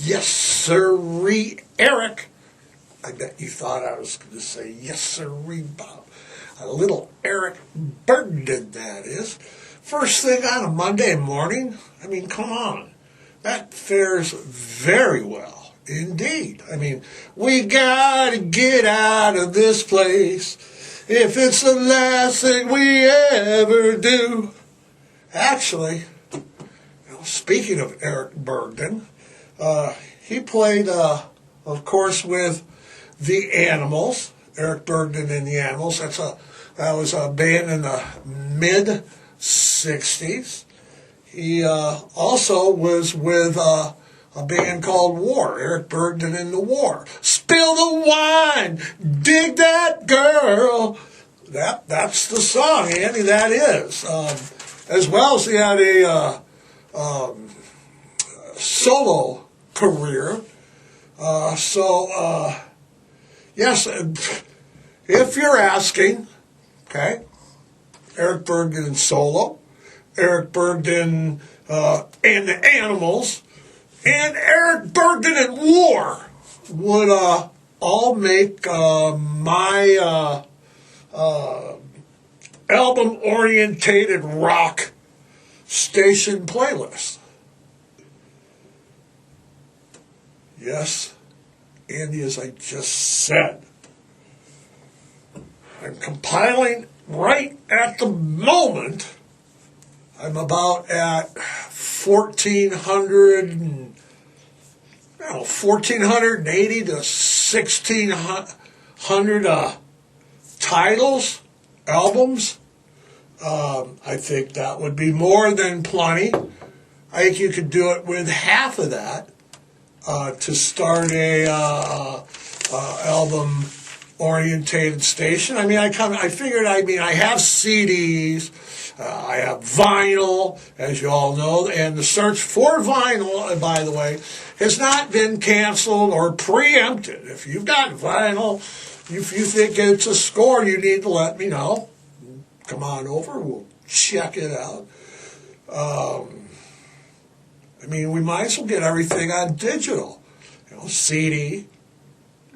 Yes, sirree, Eric. I bet you thought I was going to say, yes, sirree, Bob. A little Eric Burdon, that is. First thing on a Monday morning? I mean, come on. That fares very well, indeed. I mean, we got to get out of this place if it's the last thing we ever do. Actually, speaking of Eric Burdon, he played, of course, with the Animals. Eric Burdon and the Animals. That was a band in the mid-'60s. He also was with a band called War. Eric Burdon and the War. Spill the wine, dig that girl. That's the song, Andy. That is. As well as he had a solo career. Yes, if you're asking, okay, Eric Burdon and solo, Eric Burdon and the Animals, and Eric Burdon and War would all make my album-orientated rock station playlist. Yes, Andy, as I just said, I'm compiling right at the moment. I'm about at 1,480 to 1,600 titles, albums. I think that would be more than plenty. I think you could do it with half of that to start a album orientated station. I mean, I figured. I have CDs. I have vinyl, as you all know, and the search for vinyl, by the way, has not been canceled or preempted. If you've got vinyl, if you think it's a score, you need to let me know. Come on over, we'll check it out. We might as well get everything on digital. CD,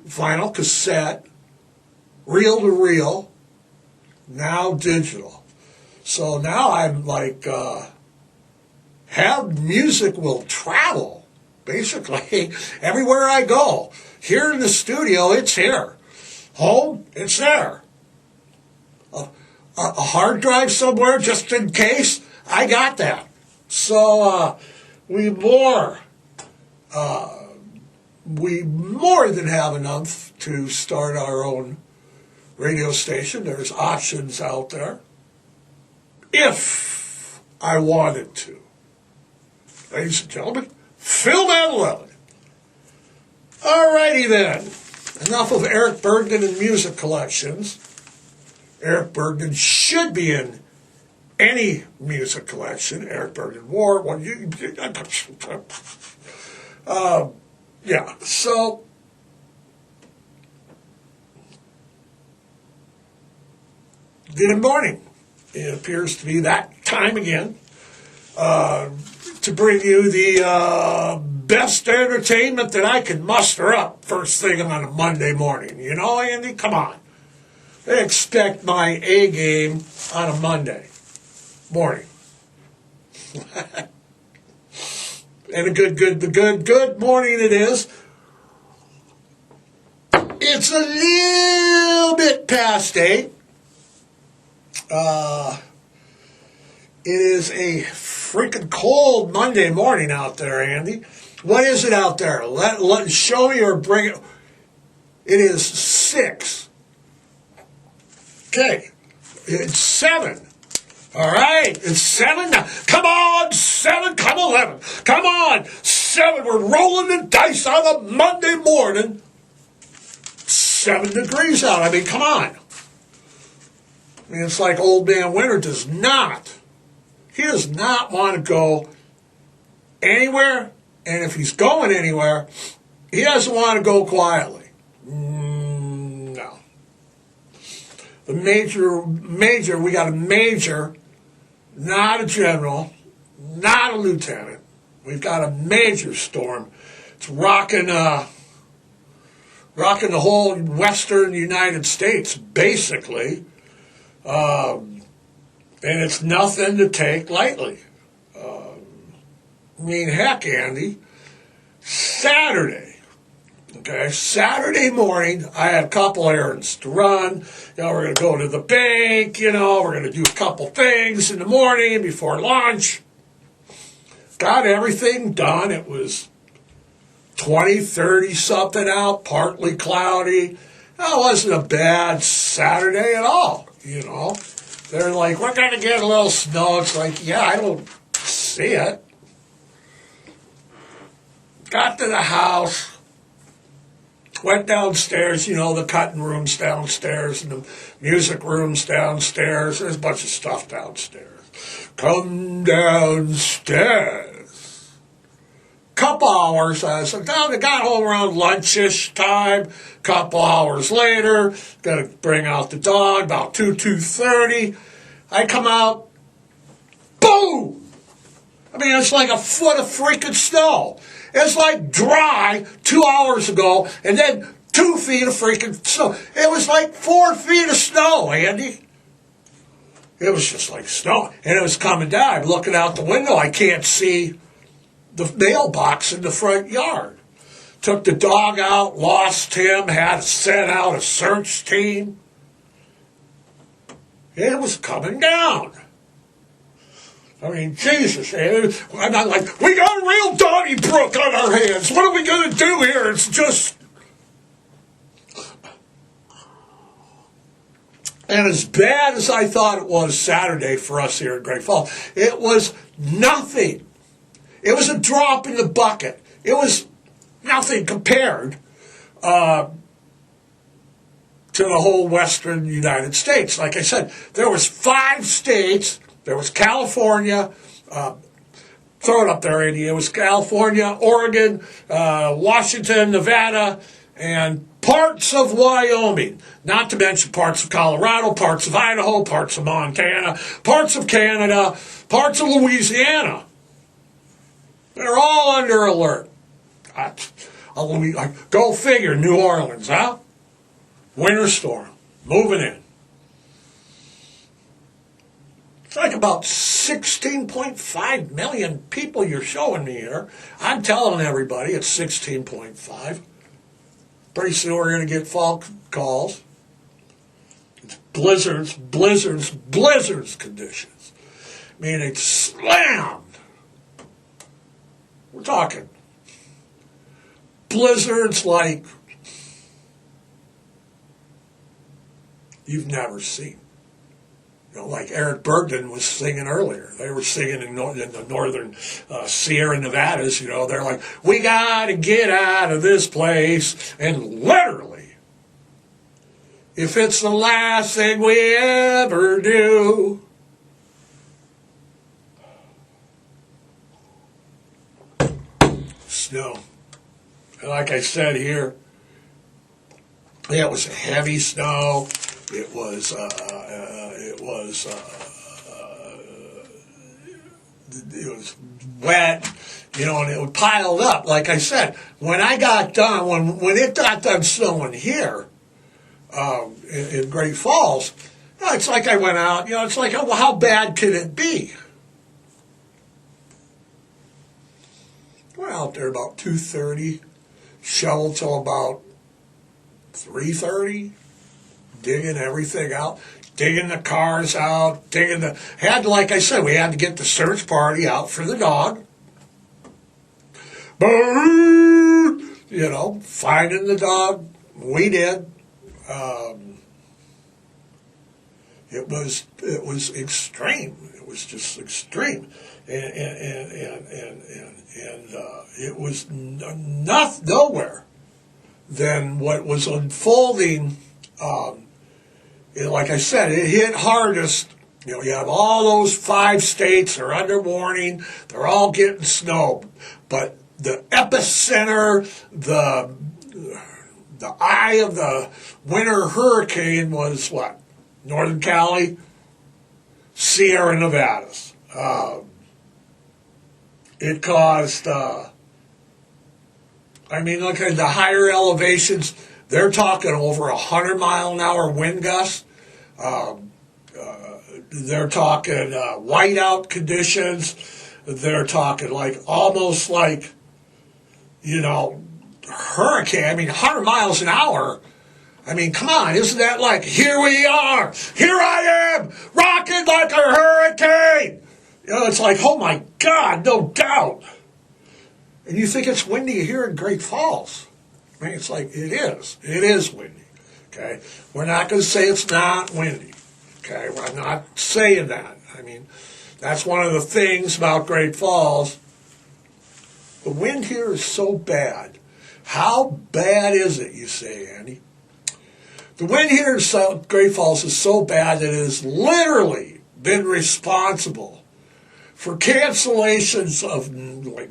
vinyl cassette, reel-to-reel, now digital. So now I'm like, how music will travel, basically, everywhere I go. Here in the studio, it's here. Home, it's there. A hard drive somewhere, just in case, I got that. So we more than have enough to start our own radio station. There's options out there. If I wanted to. Ladies and gentlemen, fill that 11. Alrighty then. Enough of Eric Burdon and music collections. Eric Burdon should be in any music collection. Eric Burdon War. Yeah, so good morning. It appears to be that time again to bring you the best entertainment that I can muster up first thing on a Monday morning. You know, Andy, come on. They expect my A game on a Monday morning. And a good morning it is. It's a little bit past 8. It is a freaking cold Monday morning out there, Andy. What is it out there? Let show me or bring it. It is 6. Okay. It's 7. All right. It's 7 now. Come on, 7. Come 11. Come on, 7. We're rolling the dice on a Monday morning. 7 degrees out. I mean, come on. It's like old man Winter does not. He does not want to go anywhere. And if he's going anywhere, he doesn't want to go quietly. No. The major, we got a major, not a general, not a lieutenant. We've got a major storm It's rocking the whole Western United States, basically. And it's nothing to take lightly. I mean, heck, Andy, Saturday morning, I had a couple errands to run. We're going to go to the bank, we're going to do a couple things in the morning before lunch. Got everything done. It was 20, 30 something out, partly cloudy. It wasn't a bad Saturday at all, They're like, we're going to get a little snow. It's like, yeah, I don't see it. Got to the house, went downstairs, the cutting room's downstairs and the music room's downstairs. There's a bunch of stuff downstairs. Come downstairs. Couple hours, I got home around lunch-ish time. Couple hours later, got to bring out the dog, about 2:30. I come out, boom! I mean, it's like a foot of freaking snow. It's like dry 2 hours ago, and then 2 feet of freaking snow. It was like 4 feet of snow, Andy. It was just like snow. And it was coming down. I'm looking out the window. I can't see the mailbox in the front yard. Took the dog out, lost him, had to send out a search team. It was coming down. I mean, Jesus, I'm not like, we got a real Donnybrook on our hands. What are we going to do here? It's just... And as bad as I thought it was Saturday for us here in Great Falls, it was nothing. It was a drop in the bucket. It was nothing compared to the whole Western United States. Like I said, there was 5 states. There was California, throw it up there, Andy. It was California, Oregon, Washington, Nevada, and parts of Wyoming. Not to mention parts of Colorado, parts of Idaho, parts of Montana, parts of Canada, parts of Louisiana. They're all under alert. Go figure, New Orleans, huh? Winter storm, moving in. It's like about 16.5 million people you're showing me here. I'm telling everybody it's 16.5. Pretty soon we're going to get fall calls. It's blizzards conditions. I mean, it's slammed. We're talking blizzards like you've never seen. Like Eric Burdon was singing earlier. They were singing in the northern Sierra Nevadas, They're like, we got to get out of this place. And literally, if it's the last thing we ever do. Snow. And like I said here, it was heavy snow. It was wet, and it would pile up. Like I said, when I got done, when it got done snowing here in Great Falls, it's like I went out. It's like, well, how bad could it be? Went out there about 2:30, shoveled till about 3:30. Digging everything out, digging the cars out, like I said, we had to get the search party out for the dog. Finding the dog, we did. It was extreme. It was just extreme, and it was nowhere than what was unfolding. Like I said, it hit hardest. You have all those 5 states are under warning. They're all getting snow. But the epicenter, the eye of the winter hurricane was what? Northern Cali, Sierra Nevadas. It caused I mean, look at the higher elevations. They're talking over 100-mile-an-hour wind gusts. They're talking whiteout conditions. They're talking like almost like, hurricane. I mean, 100 miles an hour. I mean, come on, isn't that like, here we are, here I am, rocking like a hurricane? It's like, oh my God, no doubt. And you think it's windy here in Great Falls. I mean, it's like, it is windy, okay? We're not going to say it's not windy, okay? I'm not saying that. I mean, that's one of the things about Great Falls. The wind here is so bad. How bad is it, you say, Andy? The wind here in Great Falls is so bad that it has literally been responsible for cancellations of like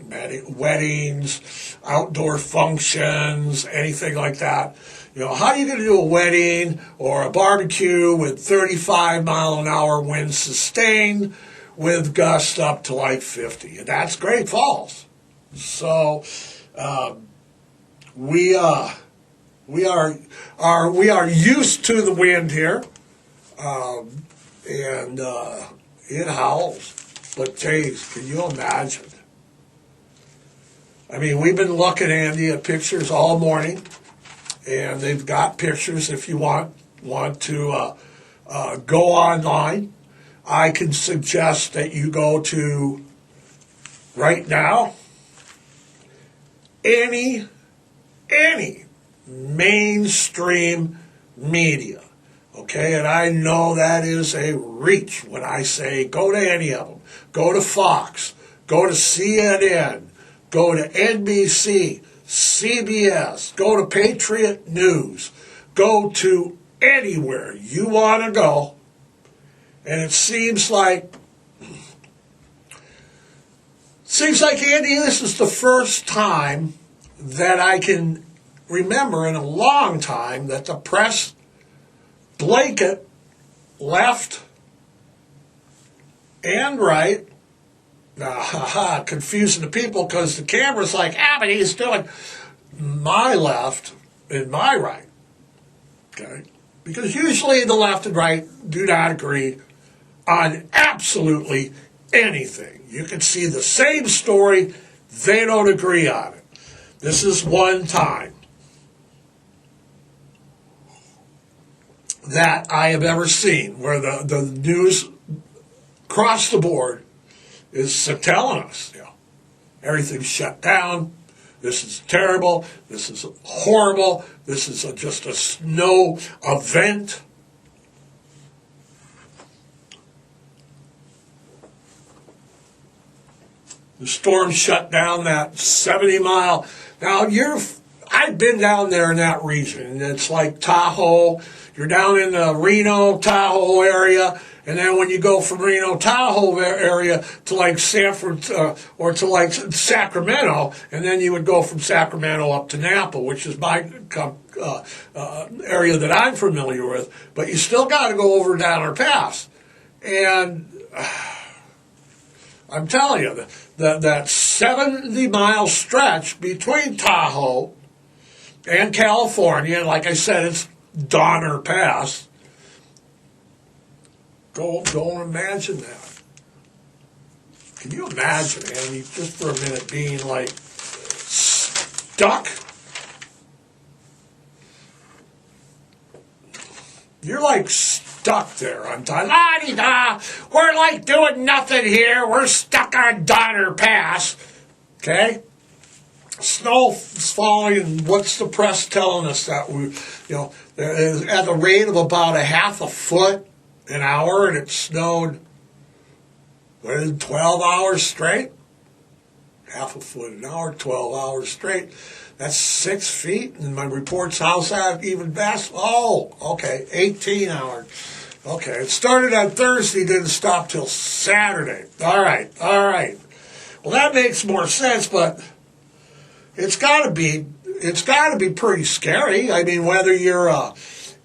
weddings, outdoor functions, anything like that. How are you going to do a wedding or a barbecue with 35-mile-an-hour winds sustained with gusts up to like 50? And that's Great Falls. So we are used to the wind here, and it howls. But geez, can you imagine? I mean, we've been looking, Andy, at pictures all morning, and they've got pictures if you want to go online. I can suggest that you go to, right now, any mainstream media, okay? And I know that is a reach when I say go to any of them. Go to Fox, go to CNN, go to NBC, CBS, go to Patriot News, go to anywhere you want to go. And it seems like, Andy, this is the first time that I can remember in a long time that the press blanket left and right, confusing the people because the camera's like, but he's doing my left and my right, okay? Because usually the left and right do not agree on absolutely anything. You can see the same story, they don't agree on it. This is one time that I have ever seen where the news across the board is telling us, everything's shut down, this is terrible, this is horrible, this is just a snow event. The storm shut down that 70-mile. Now, I've been down there in that region, and it's like Tahoe. You're down in the Reno, Tahoe area, and then when you go from Reno, Tahoe area to like Sanford or to like Sacramento, and then you would go from Sacramento up to Napa, which is my area that I'm familiar with. But you still got to go over Downer Pass. And I'm telling you, that 70-mile stretch between Tahoe and California, like I said, it's Donner Pass. Go and imagine that. Can you imagine, Andy, just for a minute, being like stuck? You're like stuck there on La-di-da. We're like doing nothing here. We're stuck on Donner Pass. Okay? Snow's falling, and what's the press telling us that we, at the rate of about a half a foot an hour, and it snowed 12 hours straight? Half a foot an hour, 12 hours straight. That's 6 feet, and my reports, how's that even best? Oh, okay, 18 hours. Okay, it started on Thursday, didn't stop till Saturday. All right. Well, that makes more sense, but it's got to be pretty scary. I mean, whether you're a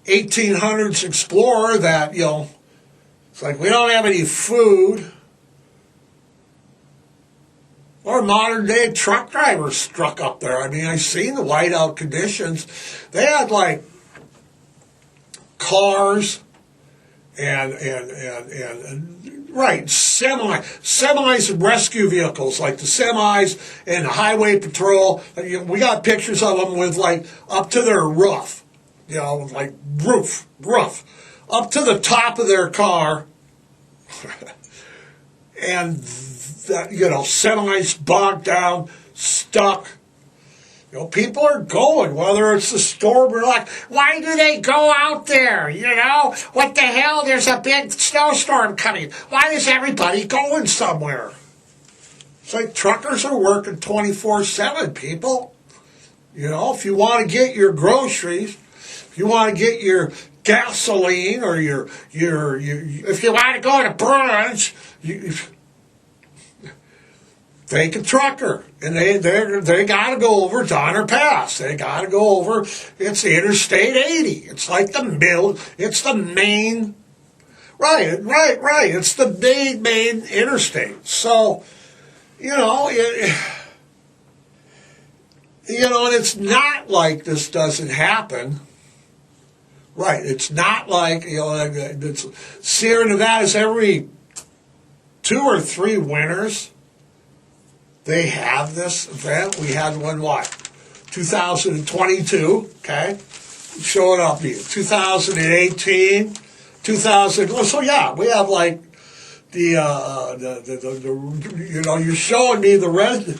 1800s explorer that, it's like we don't have any food. or modern day truck drivers struck up there. I mean, I've seen the whiteout conditions. They had like cars and right, semis and rescue vehicles, like the semis and the highway patrol. We got pictures of them with like up to their roof, like roof, up to the top of their car. And that, semis bogged down, stuck. People are going, whether it's the storm or not. Why do they go out there? What the hell? There's a big snowstorm coming. Why is everybody going somewhere? It's like truckers are working 24/7, people. If you want to get your groceries, if you want to get your gasoline, or your if you want to go to brunch, take a trucker, and they got to go over Donner Pass. They got to go over. It's Interstate 80. It's like it's the main. Right. It's the main interstate. So, and it's not like this doesn't happen. Right. It's not like Sierra Nevada's every 2 or 3 winters. They have this event. We had one, 2022, okay? Show it up to you. 2018, 2000. So yeah, we have like the you're showing me the red,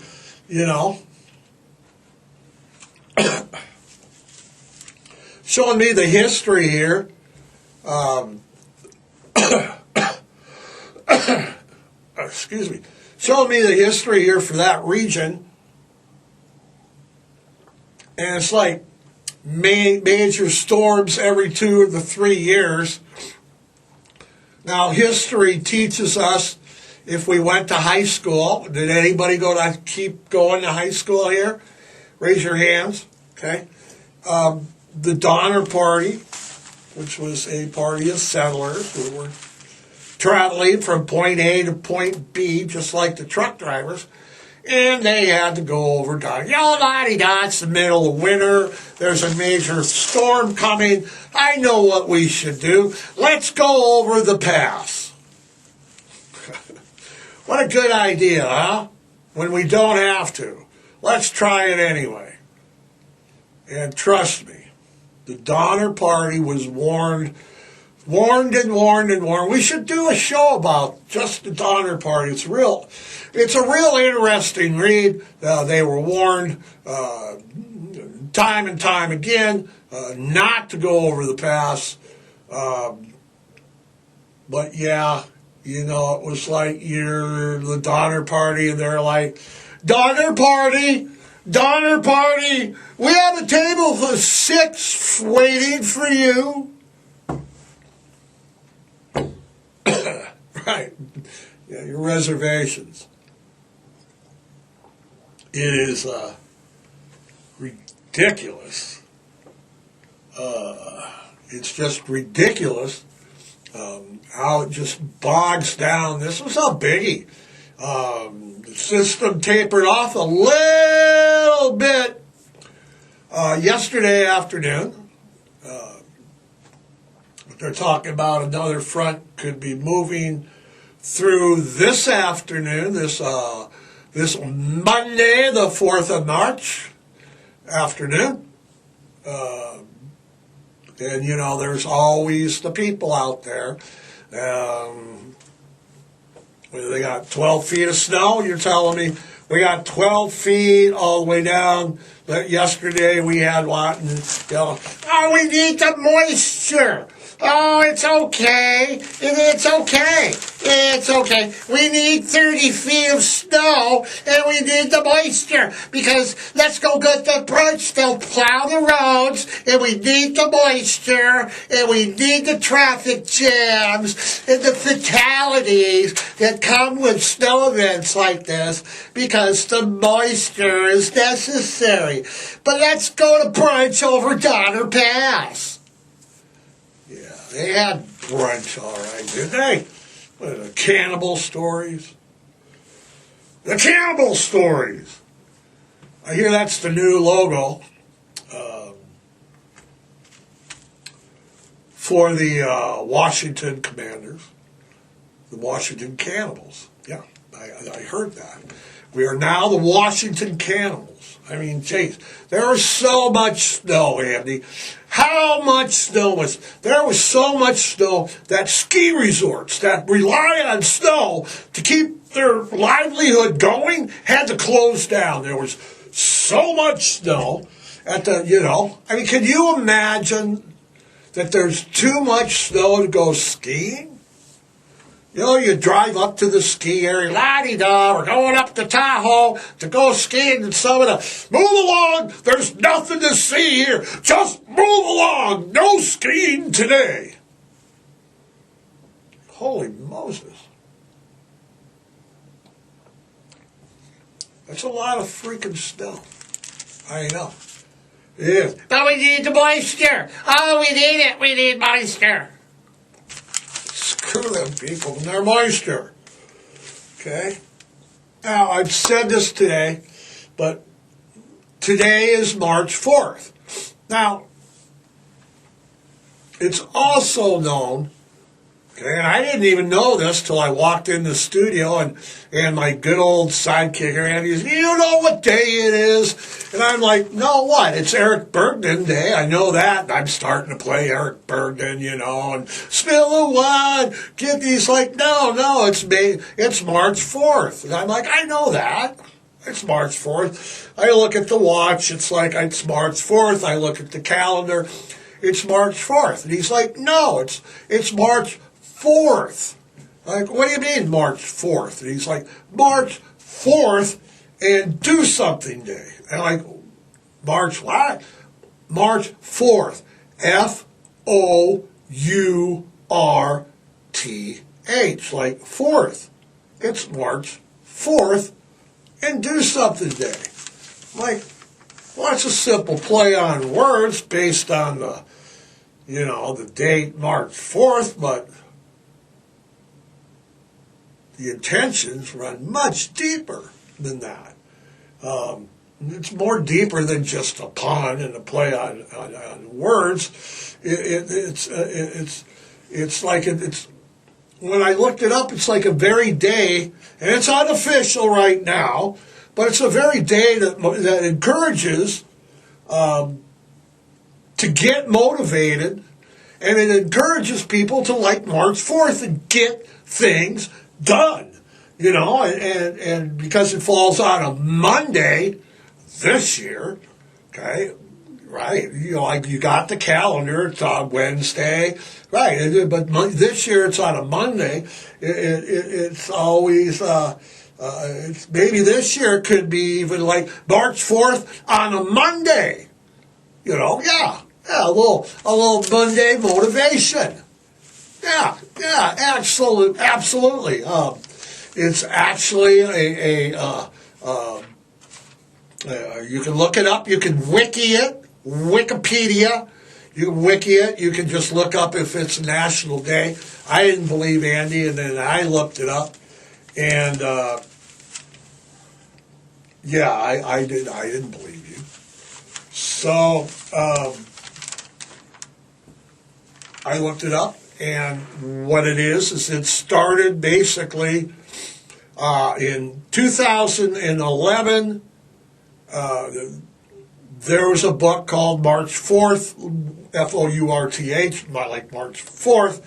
showing me the history here. Excuse me. Showing me the history here for that region. And it's like major storms every 2 to 3 years. Now, history teaches us, if we went to high school, did anybody keep going to high school here? Raise your hands, okay? The Donner Party, which was a party of settlers who were traveling from point A to point B, just like the truck drivers, and they had to go over Donner. It's the middle of winter. There's a major storm coming. I know what we should do. Let's go over the pass. What a good idea, huh? When we don't have to. Let's try it anyway. And trust me, the Donner Party was warned. We should do a show about just the Donner Party. It's a real interesting read. They were warned time and time again not to go over the pass. But yeah, it was like you're the Donner Party, and they're like, Donner Party, we have a table for 6 waiting for you. Right. Yeah, your reservations. It is ridiculous. It's just ridiculous how it just bogs down. This was a biggie. The system tapered off a little bit yesterday afternoon. They're talking about another front could be moving through this afternoon, this Monday, the 4th of March afternoon. And, there's always the people out there. They got 12 feet of snow, you're telling me? We got 12 feet all the way down. But yesterday we had what? We need the moisture. Oh, it's okay. It's okay. We need 30 feet of snow, and we need the moisture, because let's go get the brunch. They'll plow the roads, and we need the moisture, and we need the traffic jams, and the fatalities that come with snow events like this, because the moisture is necessary. But let's go to brunch over Donner Pass. They had brunch, all right, didn't they? What, cannibal stories? The Cannibal Stories. I hear that's the new logo for the Washington Commanders, the Washington Cannibals. Yeah, I heard that. We are now the Washington Cannibals. I mean, geez, there was so much snow, Andy. How much snow was there? Was so much snow that ski resorts that rely on snow to keep their livelihood going had to close down. There was so much snow at the, I mean, can you imagine that there's too much snow to go skiing? You drive up to the ski area, la-di-da, we're going up to Tahoe to go skiing, and some of the, move along, there's nothing to see here, just move along, no skiing today. Holy Moses. That's a lot of freaking snow. I know. It is. But we need the moisture. Oh, we need it. We need moisture. Screw them people and their moisture. Okay? Now, I've said this today, but today is March 4th. Now, it's also known, okay, and I didn't even know this till I walked in the studio, and my good old sidekick here, Andy, said, you know what day it is? And I'm like, no, what? It's Eric Burdon Day. I know that. I'm starting to play Eric Burdon, and spill a wine. Get these, like, no, it's March 4th. And I'm like, I know that. It's March 4th. I look at the watch. It's like, it's March 4th. I look at the calendar. It's March 4th. And he's like, no, it's March 4th. Like, what do you mean March 4th? And he's like, March 4th and do something day. And I'm like, March what? March 4th. F-O-U-R-T-H. Like fourth. It's March 4th and do something day. I'm like, well, it's a simple play on words based on the, the date March 4th, but the intentions run much deeper than that. It's more deeper than just a pun and a play on words. It's like when I looked it up, it's like a very day, and it's unofficial right now, but it's a very day that encourages to get motivated, and it encourages people to like March 4th and get things done, and because it falls on a Monday this year, okay, right, like you got the calendar, it's on Wednesday, right, but this year it's on a Monday. It's always, it's maybe this year it could be even like March 4th on a Monday, yeah, a little Monday motivation. Yeah, absolutely. It's actually you can look it up. You can wiki it, Wikipedia. You can wiki it. You can just look up if it's a national day. I didn't believe Andy, and then I looked it up, and I didn't believe you. So I looked it up. And what it is it started basically in 2011. There was a book called March 4th, F-O-U-R-T-H, like March 4th.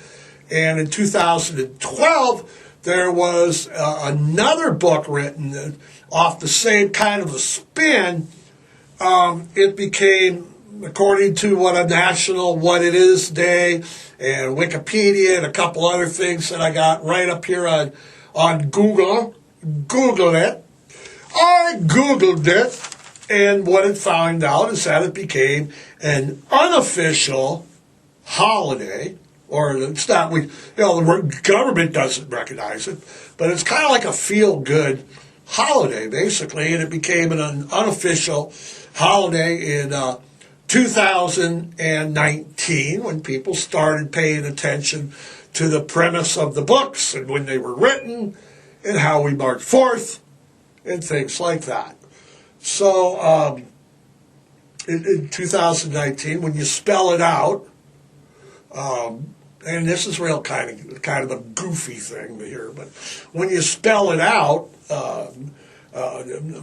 And in 2012, there was another book written off the same kind of a spin. It became, according to what it is day, and Wikipedia and a couple other things that I got right up here on Google. Googled it. I Googled it, and what it found out is that it became an unofficial holiday, or it's not, the government doesn't recognize it, but it's kind of like a feel-good holiday, basically, and it became an unofficial holiday in 2019, when people started paying attention to the premise of the books and when they were written and how we march forth and things like that. So in 2019, when you spell it out, and this is real kind of a goofy thing here, but when you spell it out,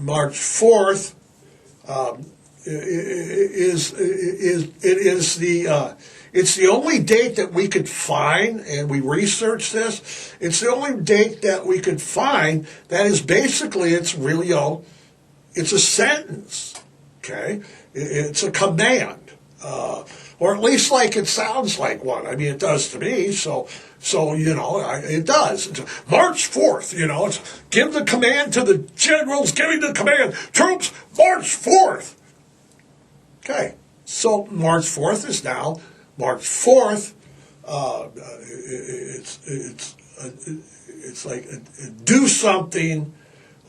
March 4th it's the only date that we could find, and we researched this. It's the only date that we could find that is basically, it's really, it's a sentence, okay? It's a command, or at least like it sounds like one. I mean, it does to me, so it does. It's March 4th, it's give the command to the generals giving the command, troops, March 4th. Okay, so March 4th is now March 4th. It's like do something,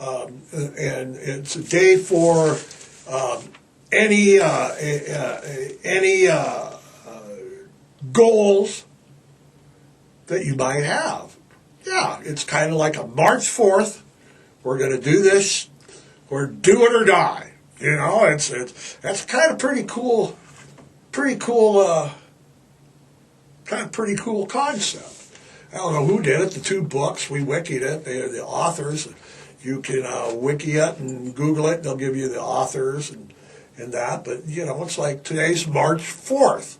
and it's a day for any goals that you might have. Yeah, it's kind of like a March 4th. We're going to do this, or do it or die. That's kind of pretty cool concept. I don't know who did it. The two books, we wikied it. They're the authors. You can wiki it and Google it. They'll give you the authors and that. But it's like today's March 4th.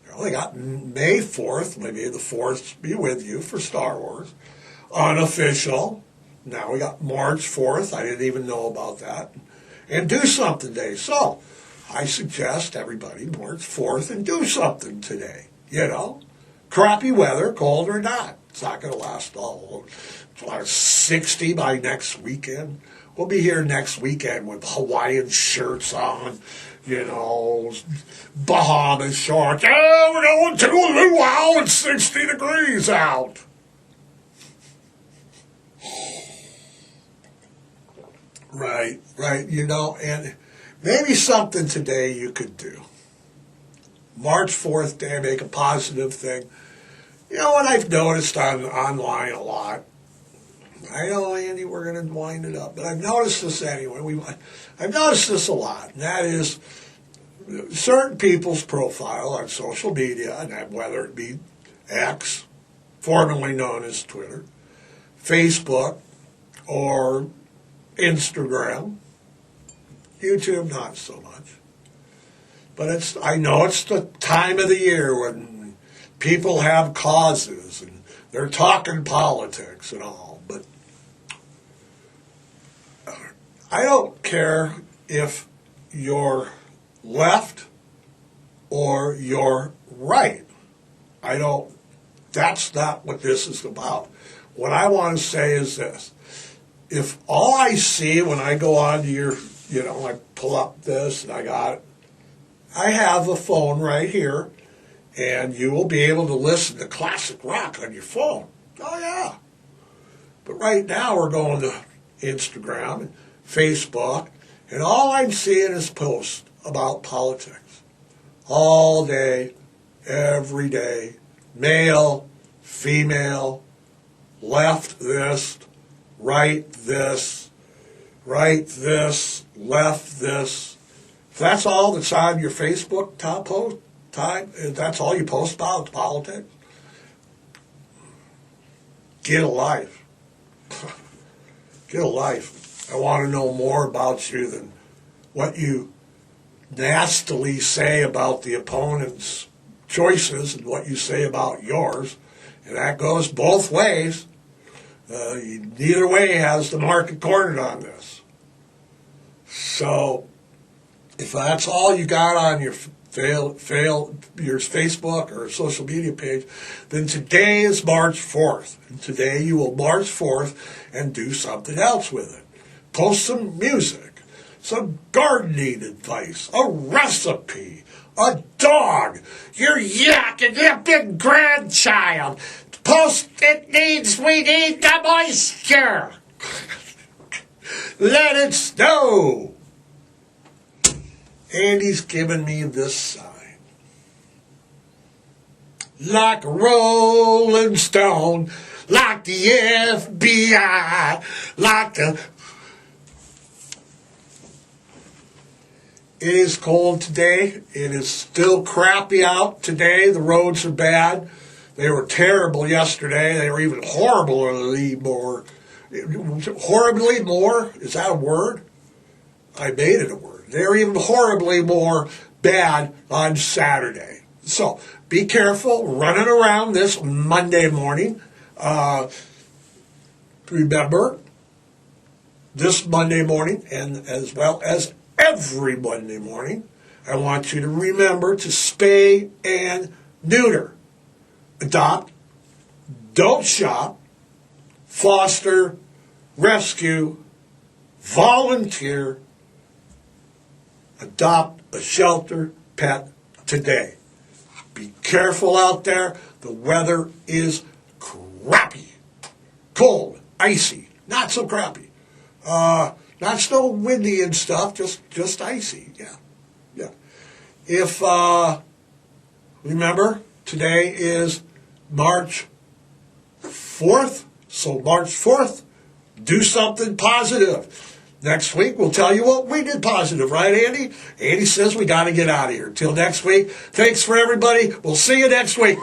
You only got May 4th. Maybe the 4th be with you for Star Wars. Unofficial. Now we got March 4th. I didn't even know about that. And do something day. So I suggest everybody March 4th and do something today. Crappy weather, cold or not. It's not going to last all. It's 60 by next weekend. We'll be here next weekend with Hawaiian shirts on, Bahamas shorts. Yeah, we're going to a luau. It's 60 degrees out. Right, and maybe something today you could do. March 4th day, make a positive thing. You know what I've noticed online a lot? I know, Andy, we're going to wind it up, but I've noticed this anyway. I've noticed this a lot, and that is certain people's profile on social media, and whether it be X, formerly known as Twitter, Facebook, or Instagram, YouTube not so much. But I know it's the time of the year when people have causes and they're talking politics and all. But I don't care if you're left or you're right. That's not what this is about. What I want to say is this. If all I see when I go on to your, I pull up this and I got it, I have a phone right here, and you will be able to listen to classic rock on your phone. Oh, yeah. But right now we're going to Instagram and Facebook, and all I'm seeing is posts about politics. All day, every day, male, female, left this, right this, left this. If that's all that's on your Facebook if that's all you post about politics, get a life. Get a life. I want to know more about you than what you nastily say about the opponent's choices and what you say about yours. And that goes both ways. Neither way has the market cornered on this. So if that's all you got on your your Facebook or social media page, then today is March 4th. And today you will March 4th and do something else with it. Post some music, some gardening advice, a recipe, a dog, your yak and your big grandchild. Post we need the moisture. Let it snow. Andy's given me this sign. Like a Rolling Stone, like the FBI, like the It is cold today. It is still crappy out today. The roads are bad. They were terrible yesterday. They were even horribly more. Horribly more? Is that a word? I made it a word. They were even horribly more bad on Saturday. So be careful running around this Monday morning. Remember, this Monday morning, and as well as every Monday morning, I want you to remember to spay and neuter. Adopt, don't shop, foster, rescue, volunteer, adopt a shelter pet today. Be careful out there. The weather is crappy. Cold, icy, not so crappy. Not so windy and stuff, just icy. Yeah. If, remember, today is March 4th. So March 4th, do something positive. Next week, we'll tell you what we did positive, right, Andy? Andy says we got to get out of here. Till next week, thanks for everybody. We'll see you next week.